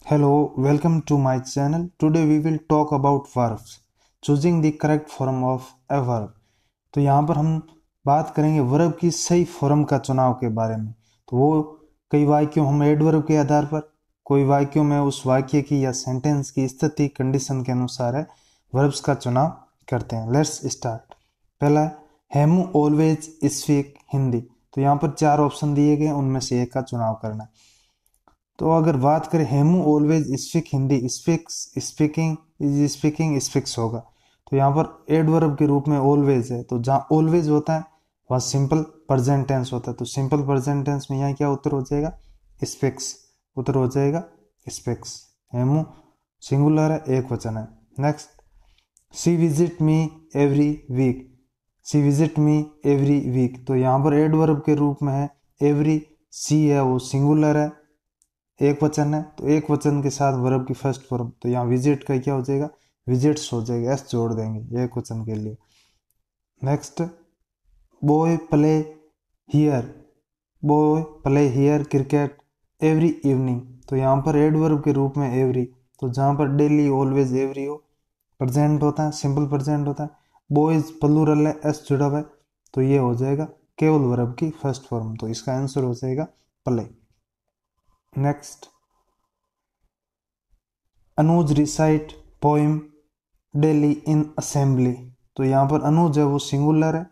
Hello, welcome to my channel. Today we will talk about verbs. Choosing the correct form of a verb. तो यहाँ पर हम बात करेंगे वर्ब की सही फॉर्म का चुनाव के बारे में। तो वो कई वाक्यों हम एडवर्ब के आधार पर, कोई वाक्यों में उस वाक्य की या सेंटेंस की स्थिति कंडीशन के अनुसार है वर्ब्स का चुनाव करते हैं। Let's start. पहला है हेमू ऑलवेज स्पीक हिंदी। तो यहाँ पर 4 ऑप्शन दिए गए, उनमें से एक का चुनाव करना है। तो अगर बात करें Hemu always speak Hindi, speaking is speaking speaks होगा। तो यहाँ पर एडवर्ब के रूप में ऑलवेज है, तो जहाँ ऑलवेज होता है वहाँ सिंपल प्रेजेंट टेंस होता है। तो सिंपल प्रेजेंट टेंस में यहाँ क्या उत्तर हो जाएगा? स्पीक्स। उत्तर हो जाएगा स्पीक्स। हेमू सिंगुलर है, एक वचन है। नेक्स्ट, सी विजिट मी एवरी वीक। सी विजिट मी एवरी वीक। तो यहाँ पर एडवर्ब के रूप में है एवरी। सी है वो सिंगुलर है, एक वचन है, तो एक वचन के साथ वर्ब की फर्स्ट फॉर्म। तो यहाँ विजिट का क्या हो जाएगा? विजिट्स हो जाएगा, एस जोड़ देंगे एक वचन के लिए। Next, boy play here. Boy play here cricket every evening. तो यहाँ पर एडवर्ब के रूप में एवरी। तो जहाँ पर डेली ऑलवेज एवरी हो, प्रेजेंट होता है, सिंपल प्रेजेंट होता है। बॉयज प्लूरल है, एस जुड़ा हुआ है, तो ये हो जाएगा केवल वर्ब की फर्स्ट फॉर्म। तो इसका आंसर हो जाएगा प्ले। नेक्स्ट, अनुज रिसाइट पोइम डेली इन असेंबली। तो यहाँ पर अनुज है वो सिंगुलर है,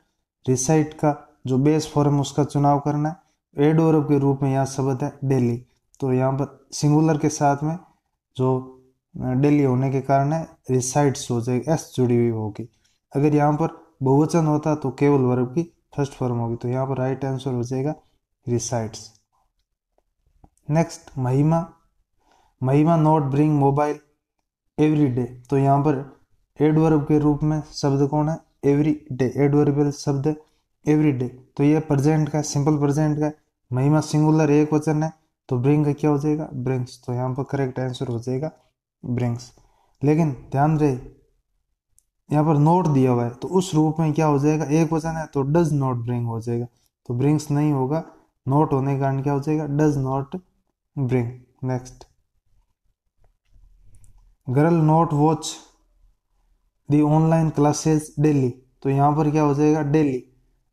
रिसाइट का जो बेस फॉर्म उसका चुनाव करना है। एडवर्ब के रूप में यहाँ शब्द है डेली। तो यहाँ पर सिंगुलर के साथ में जो डेली होने के कारण है रिसाइट्स हो जाएगी, एस जुड़ी हुई होगी। अगर यहाँ पर बहुवचन होता तो केवल वर्ब की फर्स्ट फॉर्म होगी। तो यहाँ पर राइट आंसर हो जाएगा रिसाइट्स। नेक्स्ट, महिमा। महिमा not bring mobile every day. तो यहाँ पर एडवर्ब के रूप में शब्द कौन है? Every day. एडवर्बियल शब्द है एवरी डे। तो ये प्रेजेंट का, सिंपल प्रेजेंट का। महिमा सिंगुलर एक वचन है, तो ब्रिंग का क्या हो जाएगा? ब्रिंग्स। तो यहाँ पर करेक्ट आंसर हो जाएगा ब्रिंग्स। लेकिन ध्यान रहे यहाँ पर नोट दिया हुआ है, तो उस रूप में क्या हो जाएगा? एक वचन है तो डज नॉट ब्रिंग हो जाएगा। तो ब्रिंग्स नहीं होगा, नोट होने के कारण क्या हो जाएगा? Does not bring. Next, girl not watch the online classes daily. तो यहाँ पर क्या हो जाएगा? डेली।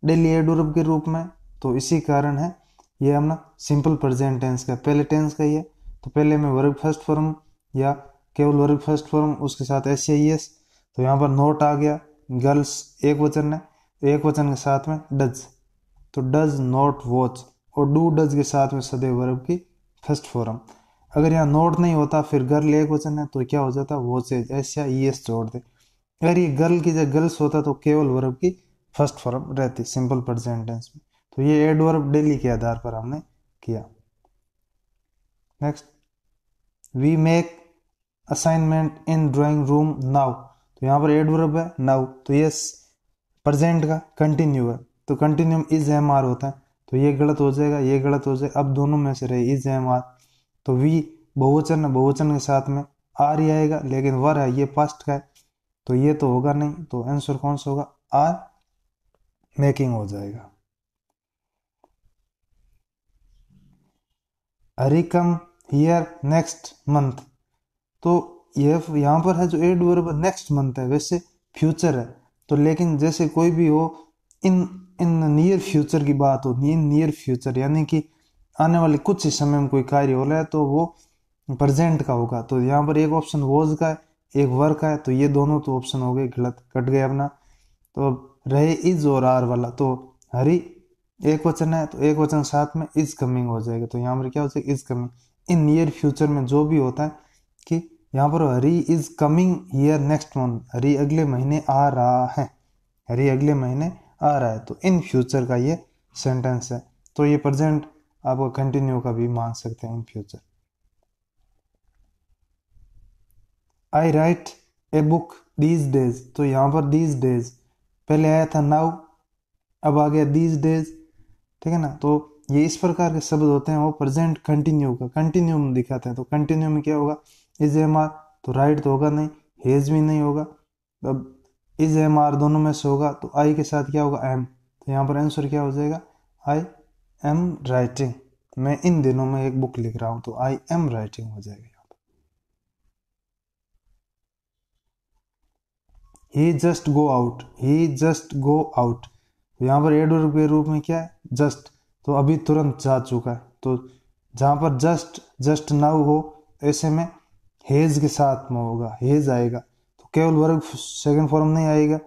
डेली एडवर्ब के रूप में, तो इसी कारण है ये अपना सिंपल प्रेजेंट टेंस का, पहले टेंस का ही है। तो पहले में वर्ब फर्स्ट फॉर्म या केवल वर्ब फर्स्ट फॉर्म, उसके साथ एस या एस। तो यहाँ पर नोट आ गया। गर्ल्स एक वचन है, तो एक वचन के साथ में डज, तो डज नॉट वॉच। और डू डज के साथ में सदैव वर्ब की फर्स्ट फॉर्म। अगर यहाँ नोट नहीं होता, फिर गर्ल एक वचन है, तो क्या हो जाता? वॉचेज, एस या ईएस जोड़ दे। अगर ये गर्ल की जगह गर्ल्स होता तो केवल वर्ब की फर्स्ट फॉर्म रहती सिंपल प्रेजेंट टेंस में। तो ये एडवर्ब डेली के आधार पर हमने किया। Next, we make assignment in drawing room now. तो यहाँ पर एडवर्ब है नाउ, तो ये प्रेजेंट का कंटिन्यू है, तो कंटिन्यू इज एम आर होता है। तो ये गलत हो जाएगा, ये गलत हो जाएगा। अब दोनों में से रहे इज एम आर। तो वी बहुवचन है, बहुवचन के साथ में आर ही आएगा, लेकिन वर है ये पास्ट का है, तो ये तो होगा नहीं। तो आंसर कौन सा होगा? आर मेकिंग हो जाएगा। हरी कम हियर नेक्स्ट मंथ। तो ये यहाँ पर है जो एडवर्ब नेक्स्ट मंथ है, वैसे फ्यूचर है। तो लेकिन जैसे कोई भी हो, इन इन नियर फ्यूचर की बात हो, इन नियर फ्यूचर यानी कि आने वाले कुछ ही समय में कोई कार्य हो रहा है, तो वो प्रेजेंट का होगा। तो यहाँ पर एक ऑप्शन वॉज का है, एक वर का है, तो ये दोनों तो ऑप्शन हो गए गलत, कट गए अपना। तो रहे इज और आर वाला। तो हरी एक वचन है, तो एक वचन साथ में इज कमिंग हो जाएगा। तो यहाँ पर क्या हो जाएगा? Is coming. In near future में जो भी होता है कि यहाँ पर Hari is coming here next month, Hari अगले महीने आ रहा है, हरी अगले महीने आ रहा है। तो इन फ्यूचर का ये सेंटेंस है। तो ये प्रेजेंट आप कंटिन्यू का भी मान सकते हैं, in future. I right a book these days. तो यहाँ पर दीज डेज पहले आया था नाउ, अब आ गया दीज डेज, ठीक है ना। तो ये इस प्रकार के शब्द होते हैं, वो प्रेजेंट कंटिन्यू का कंटिन्यू में दिखाते हैं। तो कंटिन्यू में क्या होगा? Is am are. तो राइट तो होगा नहीं, हेज भी नहीं होगा, अब इज एम आर दोनों में से होगा। तो आई के साथ क्या होगा? एम। तो यहाँ पर आंसर क्या हो जाएगा? I am writing. मैं इन दिनों में एक बुक लिख रहा हूँ, तो आई एम राइटिंग हो जाएगा यहाँ पर। ही जस्ट गो आउट, ही जस्ट गो आउट। तो यहाँ पर एडवर्ब के रूप में क्या है, जस्ट, तो अभी तुरंत जा चुका है। तो जहाँ पर जस्ट, जस्ट नाउ हो, ऐसे में हेज के साथ में होगा, हेज आएगा। तो केवल वर्ब सेकंड फॉर्म नहीं आएगा,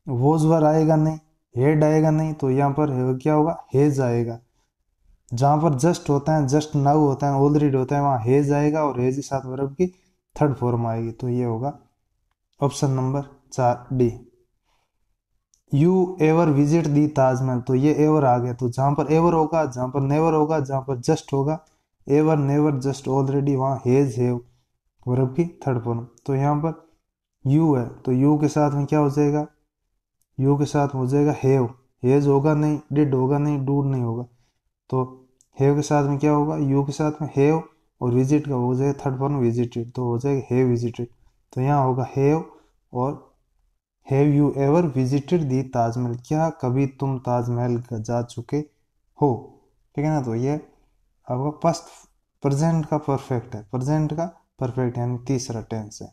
वोज वर आएगा नहीं, हेड आएगा नहीं, तो यहाँ पर क्या होगा, हेज आएगा। जहाँ पर जस्ट होता है, जस्ट नाउ होता है, ऑलरेडी होता है, वहाँ हेज आएगा और हेज के साथ वर्ब की थर्ड फॉर्म आएगी। तो ये होगा option number 4 D. You ever visit दी ताजमहल, तो ये एवर आ गया। तो जहां पर एवर होगा, जहां पर नेवर होगा, जहां पर जस्ट होगा, एवर नेवर जस्ट ऑलरेडी, वहां हेज हेव वर्ब की थर्ड फॉर्म। तो यहाँ पर यू है, तो यू के साथ में क्या हो जाएगा, यू के साथ हो जाएगा हेव, हेज होगा नहीं, डिड होगा नहीं, डूड नहीं होगा। तो हेव के साथ में क्या होगा, यू के साथ में हेव, और विजिट का हो जाएगा थर्ड फॉर्म विजिटेड, तो हो जाएगा हेव विजिटेड। तो यहाँ होगा हेव और हैव यू एवर विजिटेड दी ताजमहल, क्या कभी तुम ताजमहल जा चुके हो, ठीक है ना। तो ये आपका पास्ट प्रेजेंट का परफेक्ट है, प्रेजेंट का परफेक्ट यानी तीसरा टेंस है।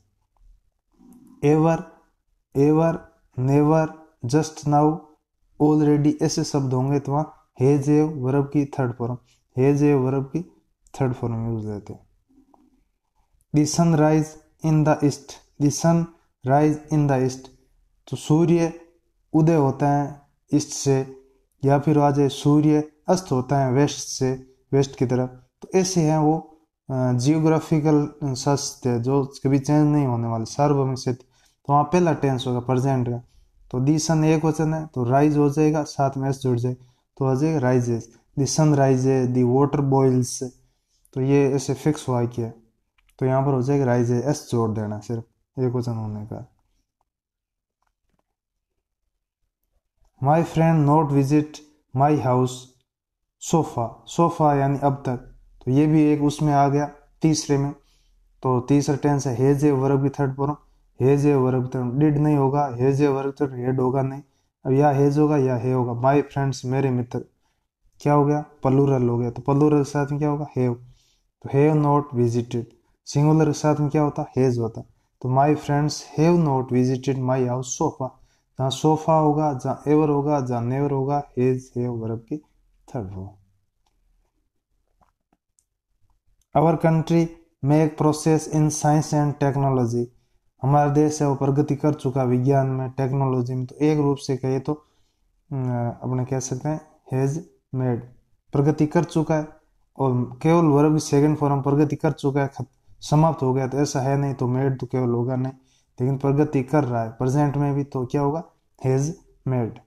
Ever, ever, never, just now, already, ऐसे शब्द होंगे तो वहाँ हेज एव वर्ब की third form, has have verb की थर्ड फॉर्म यूज रहते हैं। The sun rise in the east, the sun rise in the east, तो सूर्य उदय होता है ईस्ट से, या फिर आ जाए सूर्य अस्त होता है वेस्ट से, वेस्ट की तरफ। तो ऐसे हैं वो जियोग्राफिकल शब्द है जो कभी चेंज नहीं होने वाले, सार्वभौमिक क्षेत्र। तो वहाँ पहला टेंस होगा प्रेजेंट का। तो दी सन एक वचन है, तो राइज हो जाएगा, साथ में एस जुड़ जाए तो आ जाएगा rises, the sun rises, the water boils. तो ये ऐसे फिक्स हुआ किया, तो यहाँ पर हो जाएगा राइजेस, एस जोड़ देना सिर्फ एक वचन होने का। My friend not visit my house sofa, sofa यानी अब तक, तो ये भी एक उसमें आ गया तीसरे में। तो तीसरा टेंस है हेज ए वर्ब की third form, has a verb third, did नहीं होगा, has a verb third, head होगा नहीं, अब या हेज होगा या हे होगा। माई फ्रेंड्स मेरे मित्र, क्या हो गया, प्लूरल हो गया, तो प्लूरल के साथ में क्या होगा, हेव, तो हेव नॉट विजिटेड। सिंगुलर के साथ में क्या होता, हेज होता। तो my friends have not visited my house so far, जहाँ सोफा होगा, जहाँ एवर होगा, जहाँ नेवर होगा, हेज हेव वर्ब की third form. Our country make process in science and technology, हमारा देश है वो प्रगति कर चुका विज्ञान में, टेक्नोलॉजी में। तो एक रूप से कहे तो अपने कह सकते हैं हैज मेड, प्रगति कर चुका है, और केवल वर्ब की सेकंड फॉर्म प्रगति कर चुका है, समाप्त हो गया, तो ऐसा है नहीं। तो मेड तो केवल होगा नहीं, लेकिन प्रगति कर रहा है प्रेजेंट में भी, तो क्या होगा, has made.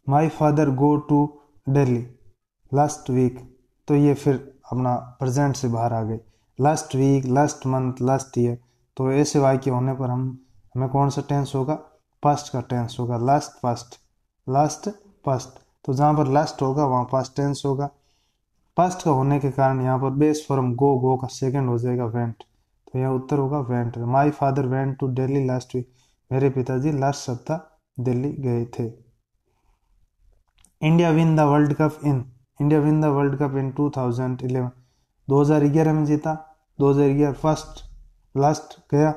My father go to Delhi last week, तो ये फिर अपना प्रेजेंट से बाहर आ गए, last week, last month, last year. तो ऐसे वाक्य होने पर हमें कौन सा टेंस होगा, पास्ट का टेंस होगा, लास्ट पास्ट, लास्ट पास्ट। तो जहाँ पर लास्ट होगा वहाँ पास्ट टेंस होगा। पास्ट का होने के कारण यहाँ पर बेस फॉर्म गो, गो का सेकंड हो जाएगा वेंट, तो यहाँ उत्तर होगा went. My father went to Delhi last week, मेरे पिताजी लास्ट सप्ताह दिल्ली गए थे। India win the world cup in, India win the world cup in 2011, 2011 में जीता, 2011 फर्स्ट, लास्ट गया,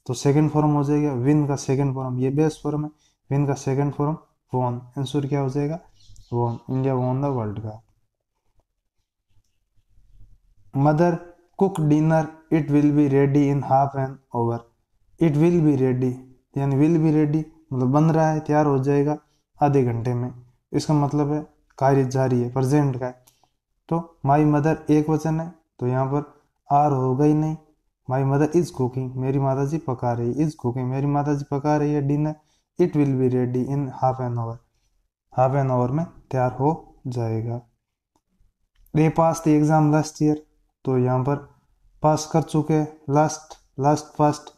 तो सेकंड फॉर्म हो जाएगा विन का सेकंड फॉर्म, ये बेस फॉर्म है, विन का सेकंड फॉर्म वॉन, आंसर क्या हो जाएगा won, India won the world cup. Mother cook dinner, it will be ready in half an hour, it will be ready यानी will be ready मतलब बन रहा है, तैयार हो जाएगा आधे घंटे में, इसका मतलब है कार्य जारी है, प्रेजेंट का है। तो माई मदर एक वचन है, तो यहाँ पर आर होगा ही नहीं। माई मदर इज कुकिंग, मेरी माता जी पका रही, इज कुकिंग मेरी माता जी पका रही है dinner, it will be ready in half an our, half an our में तैयार हो जाएगा। दे पास द एग्जाम लास्ट ईयर, तो यहाँ पर पास कर चुके, last, last past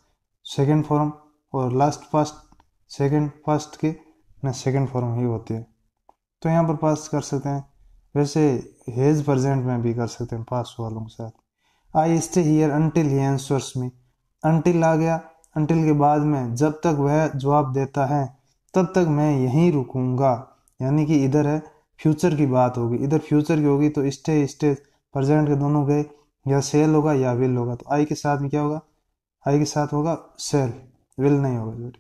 second form, और लास्ट पास्ट सेकंड पास्ट की में सेकंड फॉर्म ही होती है, तो यहाँ पर पास कर सकते हैं। वैसे हेज प्रेजेंट में भी कर सकते हैं पास वालों के साथ। I stay here until he answers me, until आ गया, अंटिल के बाद में जब तक वह जवाब देता है तब तक मैं यहीं रुकूंगा, यानी कि इधर है फ्यूचर की बात होगी, इधर फ्यूचर की होगी, तो स्टे, स्टे प्रेजेंट के दोनों गए, या सेल होगा या विल होगा। तो आई के साथ में क्या होगा, आई के साथ होगा सेल, विल नहीं होगा,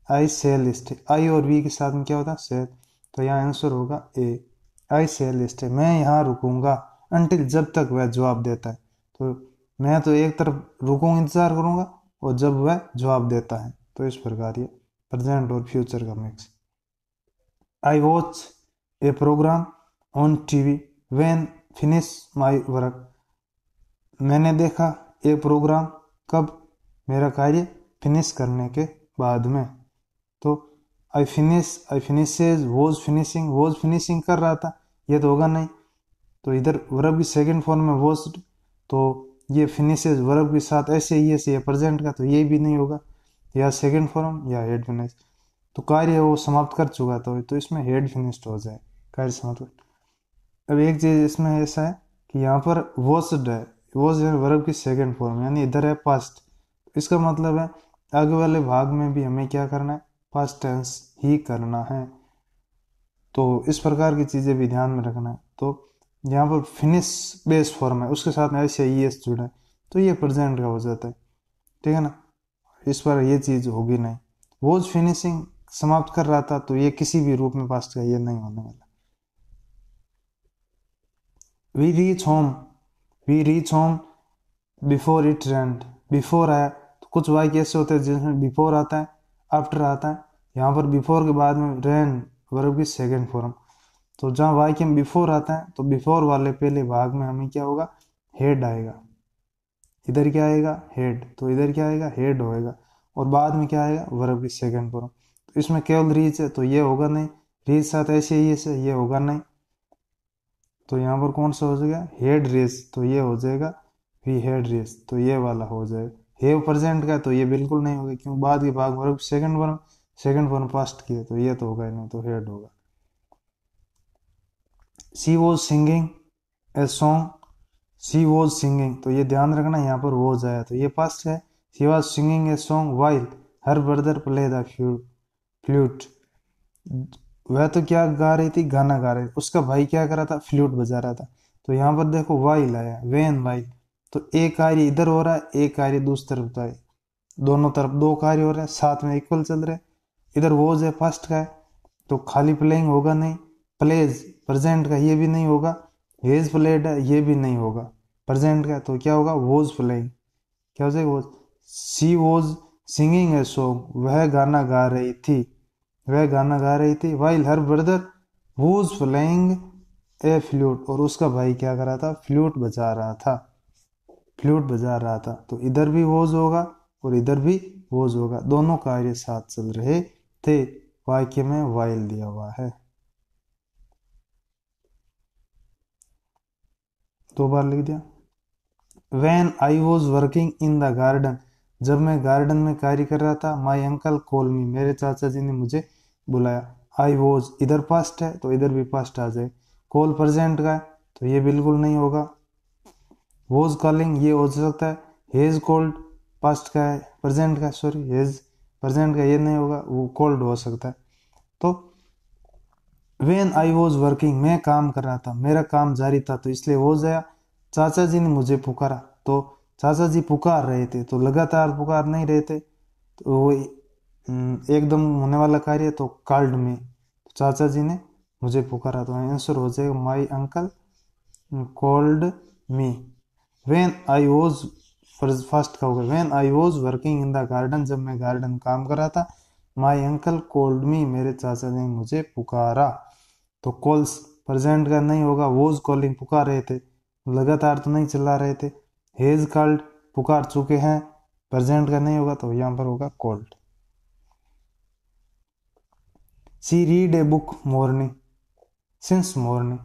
आई सेल स्टे, आई और वी के साथ में क्या होता है सेल, तो यहाँ आंसर होगा ए, आई सेल स्टे, मैं यहाँ रुकूंगा अंटिल जब तक वह जवाब देता है, तो मैं तो एक तरफ रुकूंगा इंतजार करूंगा और जब वह जवाब देता है, तो इस प्रकार ये प्रेजेंट और फ्यूचर का mix. I watch a programme on TV when finish my work, मैंने देखा एक प्रोग्राम कब, मेरा कार्य फिनिश करने के बाद में, तो आई फिनिशेज वॉज फिनिशिंग कर रहा था, ये तो होगा नहीं, तो इधर वर्ब की सेकंड फॉर्म में वॉज, तो ये फिनिशेज वर्ब के साथ ऐसे ही ऐसे प्रेजेंट का, तो ये भी नहीं होगा, या सेकंड फॉर्म या हेड फिनिश, तो कार्य वो समाप्त कर चुका था, तो इसमें हेड फिनिश्ड हो जाए, कार्य समाप्त। अब एक चीज इसमें ऐसा है कि यहाँ पर वॉस्ड है, वॉज वर्ब की सेकंड फॉर्म, यानी इधर है पास्ट, इसका मतलब है आगे वाले भाग में भी हमें क्या करना है, पास्ट टेंस ही करना है, तो इस प्रकार की चीजें भी ध्यान में रखना है। तो यहाँ पर फिनिश बेस फॉर्म है, उसके साथ में ऐसे ई एस जुड़ा है, तो ये प्रेजेंट का हो जाता है, ठीक है ना, इस पर ये चीज होगी नहीं, वॉज फिनिशिंग समाप्त कर रहा था, तो ये किसी भी रूप में पास्ट का ये नहीं होने वाला। We reach home, we reach home before it rained, before आया, तो कुछ वाक्य ऐसे होते हैं जिसमें बिफोर आता है, आफ्टर आता है, यहाँ पर बिफोर के बाद में रेन वर्ब की सेकंड फॉर्म, तो जहाँ वाक्य में बिफोर आता है तो बिफोर वाले पहले भाग में हमें क्या होगा, हेड आएगा, इधर क्या आएगा हेड, तो इधर क्या आएगा हेड होएगा, और बाद में क्या आएगा वर्ब की सेकंड फॉर्म, तो इसमें केवल रीच है तो ये होगा नहीं, रीच साथ ऐसे ही ऐसे ये होगा नहीं, तो यहाँ पर कौन सा हो जाएगा हेड रेस, तो ये हो जाएगा वी हेड रेस, तो ये वाला हो जाएगा, हेव प्रेजेंट का तो ये बिल्कुल नहीं होगा, क्योंकि बाद के भाग वर्ब सेकंड फॉर्म पास्ट की है, तो ये तो होगा ही नहीं, तो हेड होगा। She was singing a song, she was singing, तो ये ध्यान रखना यहाँ पर वॉज आया, तो ये पास्ट है, she was singing a song while her brother play the flute, वह तो क्या गा रही थी, गाना गा रही थी, उसका भाई क्या कर रहा था, फ्लूट बजा रहा था, तो यहाँ पर देखो वाइल आया, वेन वाइल, तो एक कार्य इधर हो रहा है एक कार्य दूसरी तरफ होता है, दोनों तरफ दो कार्य हो रहे हैं साथ में इक्वल चल रहे हैं, इधर वॉज है फर्स्ट का है, तो खाली प्लेइंग होगा नहीं, प्लेज प्रेजेंट का ये भी नहीं होगा, हेज प्लेड है ये भी नहीं होगा प्रेजेंट का, तो क्या होगा वॉज प्लेइंग, क्या हो जाएगा was, she was singing a song, वह गाना गा रही थी, वह गाना गा रही थी, while her brother was playing a flute, और उसका भाई क्या कर रहा था फ्लूट बजा रहा था, फ्लूट बजा रहा था, तो इधर भी वॉज होगा और इधर भी वॉज होगा, दोनों कार्य साथ चल रहे थे, वाक्य में वाइल दिया हुआ है। दो बार लिख दिया। When I was working in the garden, जब मैं गार्डन में कार्य कर रहा था, माई अंकल कॉल मी, मेरे चाचा जी ने मुझे बुलाया, आई वॉज इधर पास्ट है तो इधर भी पास्ट आ जाए, कॉल प्रेजेंट का है तो ये बिल्कुल नहीं होगा, वॉज कॉलिंग ये हो सकता है, हेज कॉल्ड पास्ट का है, प्रेजेंट का सॉरी हेज प्रेजेंट का ये नहीं होगा, वो कॉल्ड हो सकता है, तो वेन आई वॉज वर्किंग मैं काम कर रहा था, मेरा काम जारी था, तो इसलिए वॉज आया, चाचा जी ने मुझे पुकारा, तो चाचा जी पुकार रहे थे, तो लगातार पुकार नहीं रहे थे, तो वो एकदम होने वाला कार्य, तो कॉल्ड में, चाचा जी ने मुझे पुकारा, तो आंसर हो जाएगा my uncle called me. When I was first का होगा, when I was working in the garden, जब मैं गार्डन काम कर रहा था, माई अंकल कॉल्ड मी, मेरे चाचा ने मुझे पुकारा, तो कॉल्स प्रेजेंट का नहीं होगा, वॉज कॉलिंग पुकार रहे थे, लगातार तो नहीं चला रहे थे, हेज कॉल्ड पुकार चुके हैं, प्रेजेंट का नहीं होगा, तो यहाँ पर होगा called. She read a book morning since morning,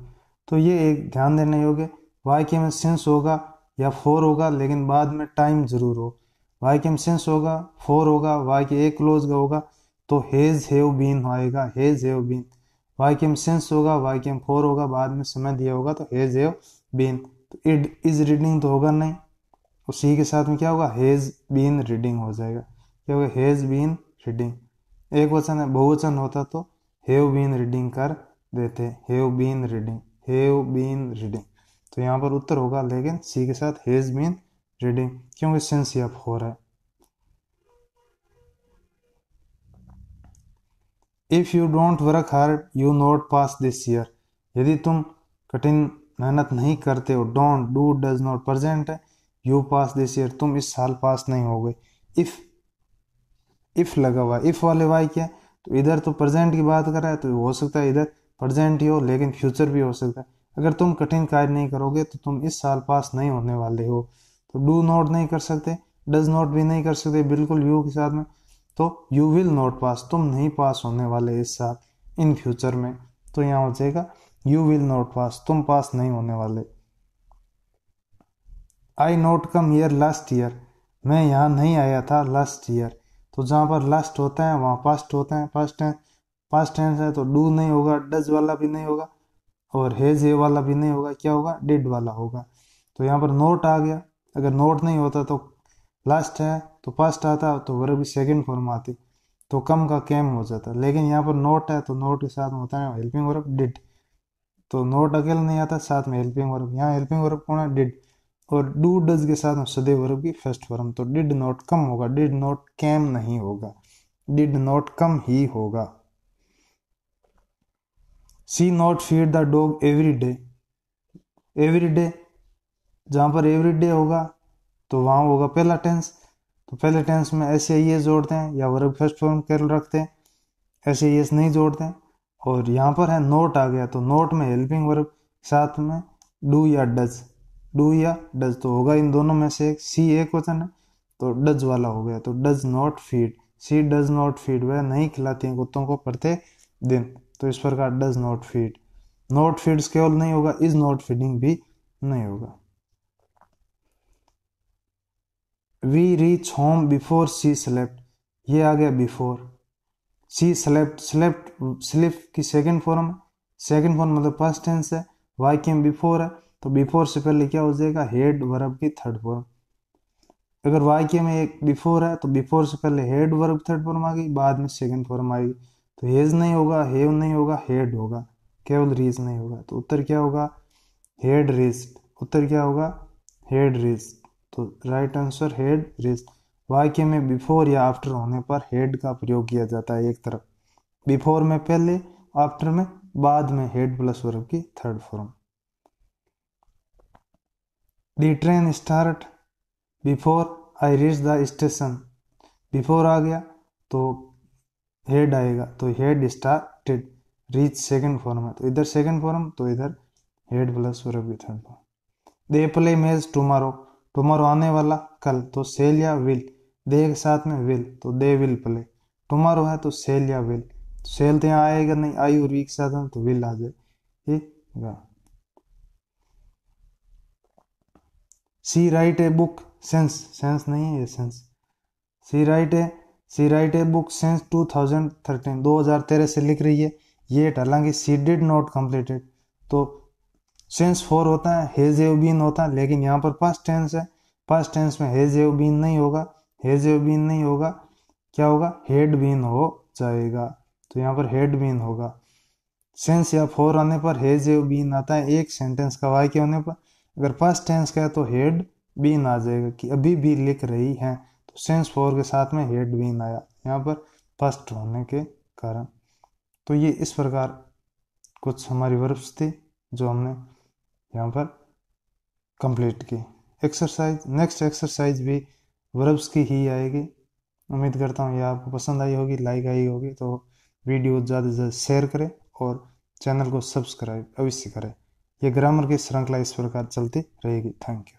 तो ये एक ध्यान देने योग्य, वाक्य में सिंस होगा या फोर होगा, लेकिन बाद में टाइम जरूर हो, वाक्य में सिंस होगा फोर होगा, वाक्य एक क्लोज का होगा तो हेज हेव बीन आएगा, हेज हेव बीन, वाक्य में सिंस होगा वाक्य में फोर होगा, बाद में समय दिया होगा तो हेज हेव बीन, तो इट इज रीडिंग तो होगा नहीं, और सी के साथ में क्या होगा हेज बीन रीडिंग हो जाएगा, क्या होगा हेज बीन रीडिंग, एक वचन है बहुवचन होता तो हैव बीन रीडिंग कर देते, have been reading, have been reading, तो यहाँ पर उत्तर होगा लेकिन सी के साथ हैज बीन रीडिंग, क्योंकि सिंस या फोर है। If you don't work hard you not pass this year, यदि तुम कठिन मेहनत नहीं करते हो, don't do does not present है, यू पास दिस ईयर तुम इस साल पास नहीं हो गए। इफ लगा हुआ, इफ वाले वाई क्या है, तो इधर तो प्रेजेंट की बात कर रहा है तो हो सकता है इधर प्रेजेंट ही हो लेकिन फ्यूचर भी हो सकता है। अगर तुम कठिन कार्य नहीं करोगे तो तुम इस साल पास नहीं होने वाले हो। तो डू नॉट नहीं कर सकते, डज नॉट भी नहीं कर सकते बिल्कुल यू के साथ में, तो यू विल नॉट पास तुम नहीं पास होने वाले इस साल इन फ्यूचर में। तो यहाँ हो जाएगा यू विल नॉट पास तुम पास नहीं होने वाले। I not come year last year, मैं यहाँ नहीं आया था लास्ट ईयर। तो जहाँ पर लास्ट होता है वहाँ पास्ट होता है, पास्ट टेंस है तो डू नहीं होगा, डज वाला भी नहीं होगा और हेज ए वाला भी नहीं होगा, क्या होगा डिड वाला होगा। तो यहाँ पर नोट आ गया, अगर नोट नहीं होता तो लास्ट है तो पास्ट आता तो वर्ब की सेकंड फॉर्म आती तो कम का कैम हो जाता, लेकिन यहाँ पर नोट है तो नोट के साथ में होता है हेल्पिंग वर्ब डिड। तो नोट अकेले नहीं आता, साथ में हेल्पिंग वर्ब, यहाँ हेल्पिंग वर्ब कौन है डिड, और डू डज के साथ में सदैव वर्ब की फर्स्ट फॉर्म, तो डिड नॉट कम होगा, डिड नॉट कैम नहीं होगा, डिड नॉट कम ही होगा। She not feed the dog every day, every day जहाँ पर एवरी डे होगा तो वहाँ होगा पहला टेंस, तो पहले टेंस में ऐसे ये जोड़ते हैं या वर्ब फर्स्ट फॉर्म कैल रखते हैं, ऐसे ये नहीं जोड़ते हैं। और यहाँ पर है नोट आ गया तो नोट में हेल्पिंग वर्ब साथ में डू या डज, डू या डज तो होगा इन दोनों में से एक, सी एक वचन है तो डज वाला हो गया, तो does not feed, she does not feed वह नहीं खिलाती है कुत्तों को प्रत्येक दिन, तो इस प्रकार does not feed. Not feeds केवल नहीं होगा, इज नॉट फीडिंग भी नहीं होगा। We reach home before she slept, ये आ गया before, she slept, slept sleep की सेकंड फॉर्म, सेकंड फॉर्म मतलब पास्ट टेंस है, वाई केम बिफोर है तो बिफोर से पहले क्या हो जाएगा हेड वर्ब की थर्ड फॉर्म। अगर वाई के में एक बिफोर है तो बिफोर से पहले हेड वर्ब थर्ड फॉर्म आ गई, बाद में सेकंड फॉर्म आएगी, तो हेज नहीं होगा, हेव नहीं होगा, हेड होगा, केवल रीज नहीं होगा, तो उत्तर क्या होगा हेड रीज्ड, उत्तर क्या होगा हेड रीज्ड, तो राइट आंसर हेड रीज्ड। वाक्य में बिफोर या आफ्टर होने पर हेड का प्रयोग किया जाता है एक तरफ, बिफोर में पहले, आफ्टर में बाद में, हेड प्लस वर्ब की third form. The train start before I reach the station, before आ गया तो हेड आएगा तो had started, reach second form है तो इधर सेकंड फॉर्म तो इधर हेड प्लस वर्ब की third form. They play match tomorrow, tomorrow आने वाला कल तो सेल या विल, दे के साथ में विल तो दे विल प्ले, टुमारो है तो सेल या विल, सेल तो यहाँ आएगा नहीं, आई और वी के साथ में तो विल आ जाए, ठीक है। She write a book since, since नहीं है ये since, she write a, she write a book since 2013, 2013 से लिख रही है ये, हालांकि सी डिड नॉट कम्प्लीटेड, तो सेंस फोर होता है, हेज एव बीन होता है, लेकिन यहाँ पर पास्ट टेंस है, पास्ट टेंस में हेज एव बीन नहीं होगा, हेज एव बीन नहीं होगा, क्या होगा हेड बीन हो जाएगा, तो यहाँ पर हेड बीन होगा। सेंस या फोर आने पर हेज एव बीन आता है एक सेंटेंस का वाक्य होने पर, अगर पास्ट टेंस का है तो हेड बीन आ जाएगा कि अभी भी लिख रही हैं, तो सेंस फोर के साथ में हेड बीन आया यहाँ पर पास्ट होने के कारण। तो ये इस प्रकार कुछ हमारी वर्ब्स थी जो हमने यहाँ पर कंप्लीट की। एक्सरसाइज, नेक्स्ट एक्सरसाइज भी वर्ब्स की ही आएगी, उम्मीद करता हूँ ये आपको पसंद आई होगी, लाइक आई होगी, तो वीडियो ज़्यादा से ज़्यादा शेयर करें और चैनल को सब्सक्राइब अवश्य करें। ये ग्रामर की श्रृंखला इस प्रकार चलती रहेगी। Thank you.